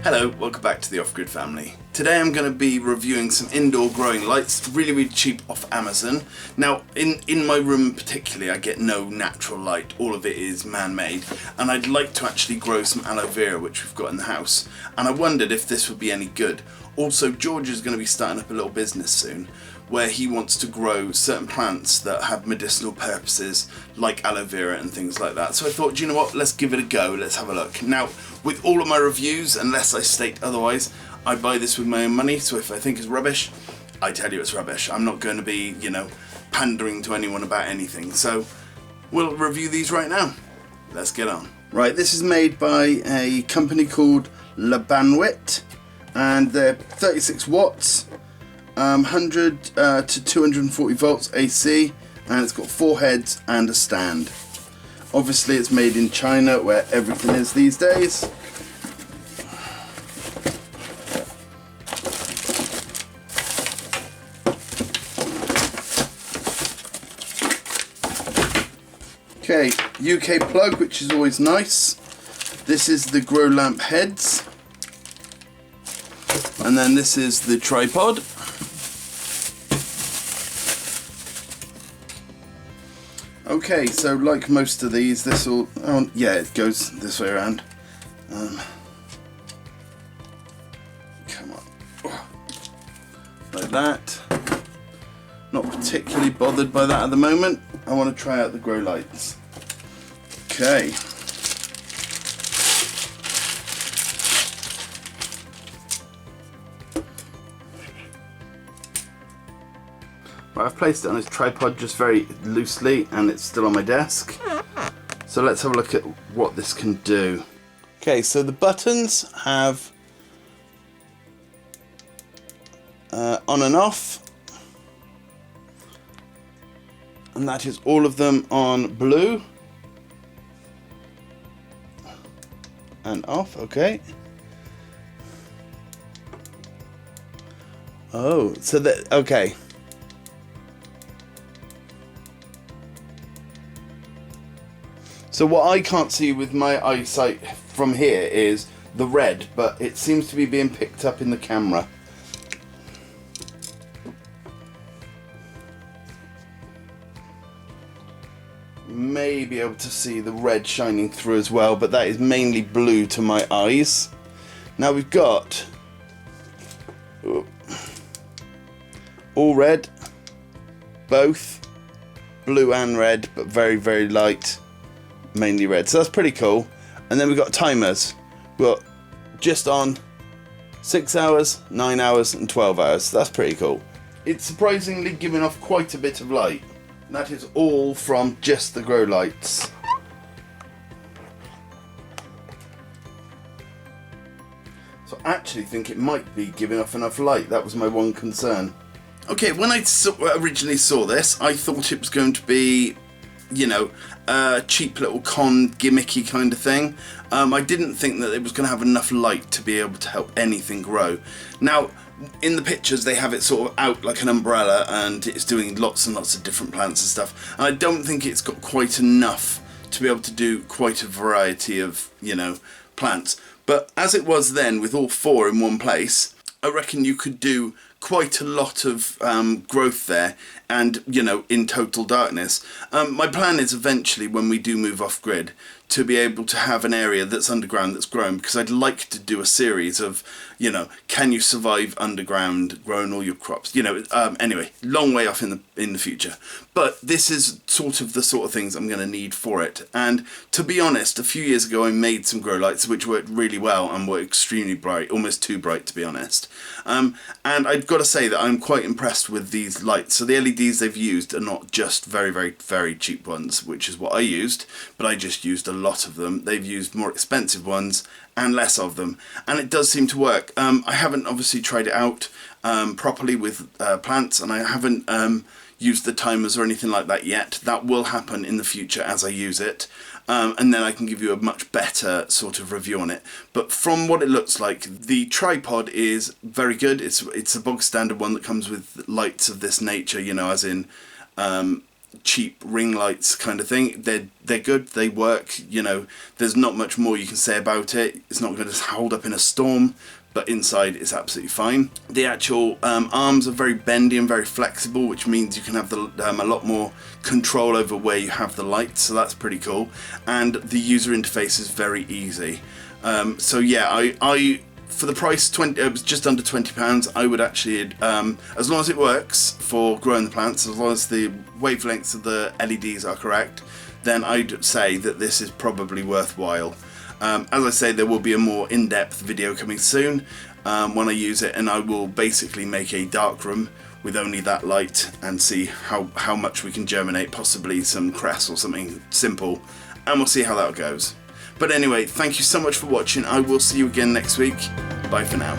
Hello, welcome back to the Off-Grid family. Today I'm going to be reviewing some indoor growing lights, really cheap off Amazon. Now in my room particularly I get no natural light, all of it is man-made, and I'd like to actually grow some aloe vera which we've got in the house, and I wondered if this would be any good. Also, George is going to be starting up a little business soon where he wants to grow certain plants that have medicinal purposes like aloe vera and things like that. So I thought, do you know what, let's give it a go, let's have a look. Now, with all of my reviews, unless I state otherwise, I buy this with my own money, so if I think it's rubbish, I tell you it's rubbish. I'm not going to be, pandering to anyone about anything. So we'll review these right now. Let's get on. Right, this is made by a company called La Banwit, and they're 36 watts. 100 to 240 volts AC, and it's got 4 heads and a stand. Obviously it's made in China where everything is these days. Okay, UK plug, which is always nice. This is the grow lamp heads, and then this is the tripod. Okay, so like most of these, this will, it goes this way around. Come on, like that. Not particularly bothered by that at the moment. I want to try out the grow lights. Okay. Right, I've placed it on this tripod just very loosely and it's still on my desk. So let's have a look at what this can do. Okay, so the buttons have on and off, and that is all of them on blue and off. Okay. Oh, so that, okay. So what I can't see with my eyesight from here is the red, but it seems to be being picked up in the camera. You may be able to see the red shining through as well, but that is mainly blue to my eyes. Now we've got all red, both blue and red, but very light. Mainly red, so that's pretty cool. And then we've got timers. We've got just on 6 hours, 9 hours and 12 hours, so that's pretty cool. It's surprisingly giving off quite a bit of light. And that is all from just the grow lights. So I actually think it might be giving off enough light. That was my one concern. Okay, when I originally saw this, I thought it was going to be, a cheap little gimmicky kind of thing. I didn't think that it was going to have enough light to be able to help anything grow. Now, in the pictures they have it sort of out like an umbrella and it's doing lots and lots of different plants and stuff. And I don't think it's got quite enough to be able to do quite a variety of, plants. But as it was then with all 4 in one place, I reckon you could do quite a lot of growth there, and in total darkness. My plan is eventually, when we do move off grid, to be able to have an area that's underground that's grown, because I'd like to do a series of can you survive underground growing all your crops, anyway, long way off in the future. But this is sort of things I'm going to need for it. And to be honest, a few years ago I made some grow lights which worked really well and were extremely bright, almost too bright to be honest. And I've got to say that I'm quite impressed with these lights. So the LEDs they've used are not just very cheap ones, which is what I used, but I just used a lot of them. They've used more expensive ones and less of them, and it does seem to work. I haven't obviously tried it out properly with plants, and I haven't used the timers or anything like that yet. That will happen in the future as I use it, and then I can give you a much better sort of review on it. But from what it looks like, the tripod is very good. It's a bog standard one that comes with lights of this nature, as in cheap ring lights kind of thing. They're good, they work, you know, there's not much more you can say about it. It's not going to hold up in a storm, but inside it's absolutely fine. The actual arms are very bendy and very flexible, which means you can have a lot more control over where you have the lights, so that's pretty cool. And the user interface is very easy. So yeah, I for the price, it was just under £20. I would actually, as long as it works for growing the plants, as long as the wavelengths of the LEDs are correct, then I'd say that this is probably worthwhile. As I say, there will be a more in-depth video coming soon when I use it, and I will basically make a dark room with only that light and see how much we can germinate, possibly some cress or something simple, and we'll see how that goes. But anyway, thank you so much for watching. I will see you again next week. Bye for now.